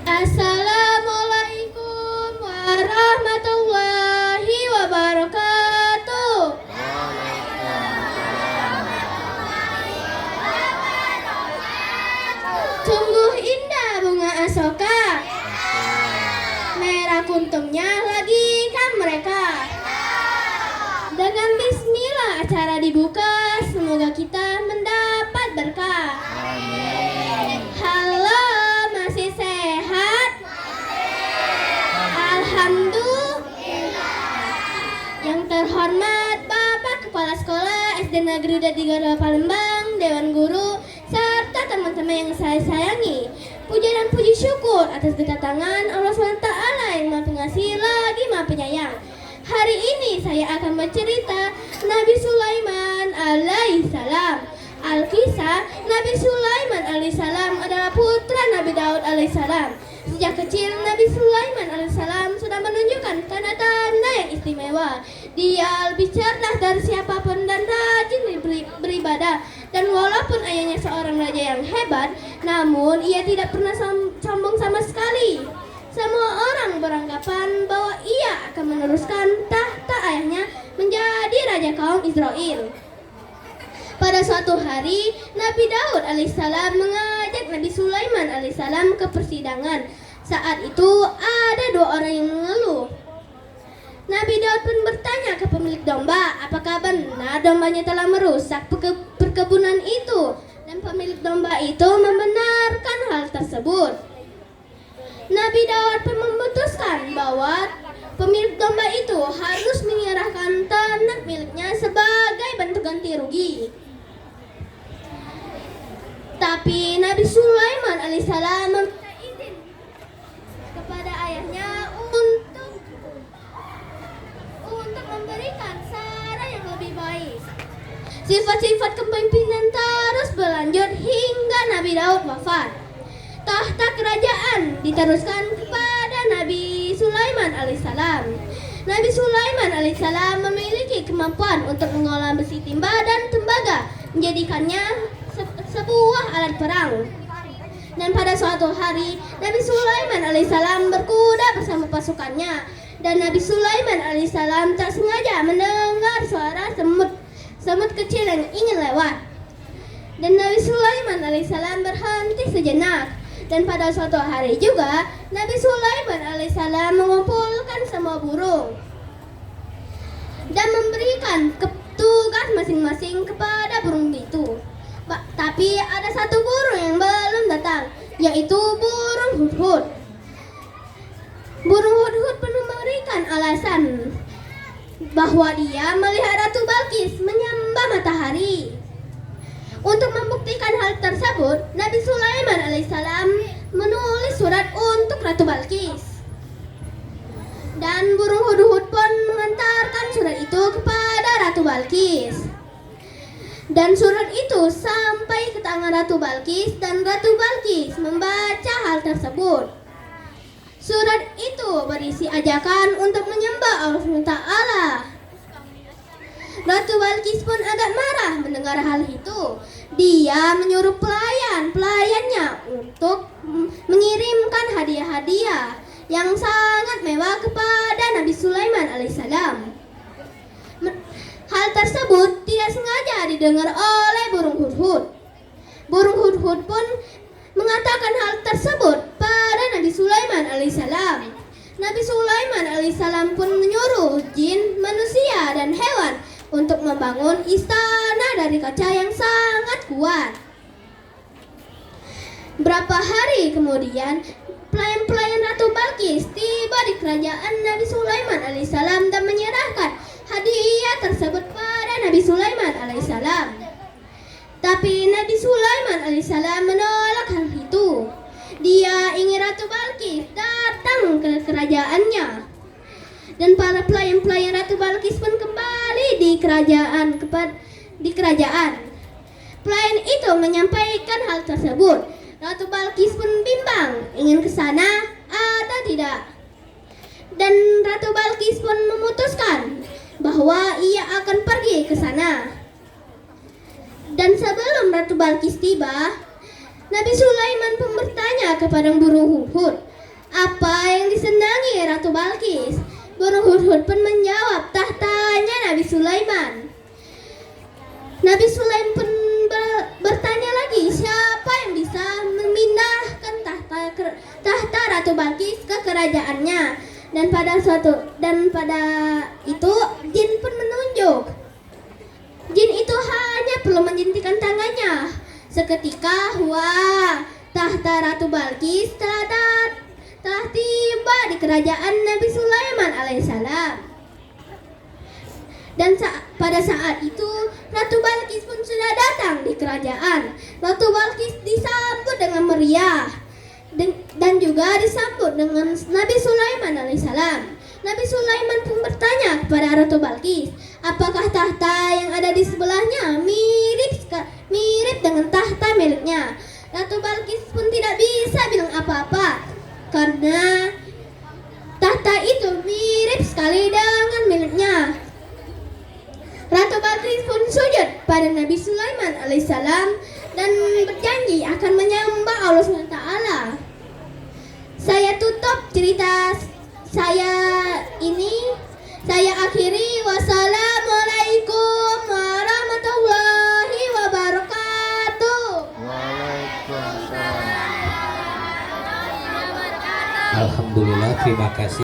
Assalamualaikum warahmatullahi wabarakatuh. Sungguh indah bunga asoka, merah kuntumnya lagi kan mereka. Dengan bismillah acara dibuka, semoga kita mendapat berkah. Halo, masih sehat? Alhamdulillah. Yang terhormat Bapak Kepala Sekolah SD Negeri 3 Palembang, Dewan Guru, serta teman-teman yang saya sayangi. Puja dan puji syukur atas kedatangan Allah SWT yang Maha Pengasih lagi Maha Penyayang. Hari ini saya akan bercerita Nabi Sulaiman alaihissalam. Alkisah, Nabi Sulaiman alaihissalam adalah putra Nabi Daud alaihissalam. Sejak kecil Nabi Sulaiman alaihissalam sudah menunjukkan tanda-tanda yang istimewa. Dia lebih cerdas dari siapapun dan rajin beribadah. Dan walaupun ayahnya seorang raja yang hebat, namun ia tidak pernah sombong sama sekali. Semua orang beranggapan bahwa ia akan meneruskan tahta ayahnya menjadi raja kaum Israel. Pada suatu hari, Nabi Daud alaihissalam mengajak Nabi Sulaiman alaihissalam ke persidangan. Saat itu ada dua orang yang mengeluh. Nabi Daud pun bertanya ke pemilik domba, apakah benar dombanya telah merusak perkebunan itu? Dan pemilik domba itu membenarkan hal tersebut. Nabi Daud pun memutuskan bahwa pemilik domba itu harus menyerahkan ternak miliknya sebagai bentuk ganti rugi. Tapi Nabi Sulaiman alaihissalam meminta izin kepada ayahnya untuk memberikan saran yang lebih baik. Sifat-sifat kepemimpinan terus berlanjut hingga Nabi Daud wafat. Tahta kerajaan diteruskan kepada Nabi Sulaiman alaihissalam. Nabi Sulaiman alaihissalam memiliki kemampuan untuk mengolah besi timba dan tembaga, menjadikannya sebuah alat perang. Dan pada suatu hari, Nabi Sulaiman alaihissalam berkuda bersama pasukannya. Dan Nabi Sulaiman alaihissalam tak sengaja mendengar suara semut kecil yang ingin lewat. Dan Nabi Sulaiman alaihissalam berhenti sejenak. Dan pada suatu hari juga, Nabi Sulaiman alaihissalam mengumpulkan semua burung dan memberikan tugas masing-masing kepada burung itu. Tapi ada satu burung yang belum datang, yaitu burung hudhud. Burung hudhud pun memberikan alasan bahwa dia melihat Ratu Balkis menyembah matahari. Untuk membuktikan hal tersebut, Nabi Sulaiman alaihissalam menulis surat untuk Ratu Balkis. Dan burung hudhud pun mengantarkan surat itu kepada Ratu Balkis. Dan surat itu sampai ke tangan Ratu Balkis dan Ratu Balkis membaca hal tersebut. Surat itu berisi ajakan untuk menyembah Allah SWT. Ratu Balkis pun agak marah mendengar hal itu. Dia menyuruh pelayannya untuk mengirimkan hadiah-hadiah yang sangat mewah kepada Nabi Sulaiman alaihissalam. Hal tersebut tidak sengaja didengar oleh burung hudhud. Burung hudhud pun mengatakan hal tersebut pada Nabi Sulaiman alaihissalam. Nabi Sulaiman alaihissalam pun menyuruh jin, manusia, dan hewan untuk membangun istana dari kaca yang sangat kuat. Berapa hari kemudian, pelayan-pelayan Ratu Balkis tiba di kerajaan Nabi Sulaiman alaihissalam dan menyerahkan hadiah tersebut pada Nabi Sulaiman alaihissalam. Tapi Nabi Sulaiman alaihissalam menolak hal itu. Dia ingin Ratu Balkis datang ke kerajaannya. Dan para pelayan-pelayan Ratu Balkis pun kembali di kerajaan. Pelayan itu menyampaikan hal tersebut. Ratu Balkis pun bimbang ingin ke sana atau tidak. Dan Ratu Balkis pun memutuskan bahwa ia akan pergi ke sana. Dan sebelum Ratu Balkis tiba, Nabi Sulaiman pun bertanya kepada burung hudhud, Apa yang disenangi Ratu Balkis? Burung Hudhud pun menjawab, tahtanya Nabi Sulaiman. Nabi Sulaiman pun bertanya lagi, siapa yang bisa memindahkan tahta Ratu Balkis ke kerajaannya? Dan pada itu jin pun menunjuk. Jin itu hanya perlu menjentikan tangannya. Seketika, wah, tahta Ratu Balkis telah tiba di kerajaan Nabi Sulaiman alaihissalam. Dan pada saat itu Ratu Balkis pun sudah datang di kerajaan. Ratu Balkis disambut dengan meriah dan juga disambut dengan Nabi Sulaiman alaihissalam. Nabi Sulaiman pun bertanya kepada Ratu Balkis, apakah tahta yang ada di sebelahnya mirip dengan tahta miliknya? Ratu Balkis pun tidak bisa bilang apa-apa karena tahta itu mirip sekali dengan miliknya. Ratu Balkis pun sujud pada Nabi Sulaiman alaihissalam dan berjanji akan menyembah Allah SWT. Saya tutup cerita saya ini. Saya akhiri. Wassalamualaikum warahmatullahi wabarakatuh. Alhamdulillah, terima kasih.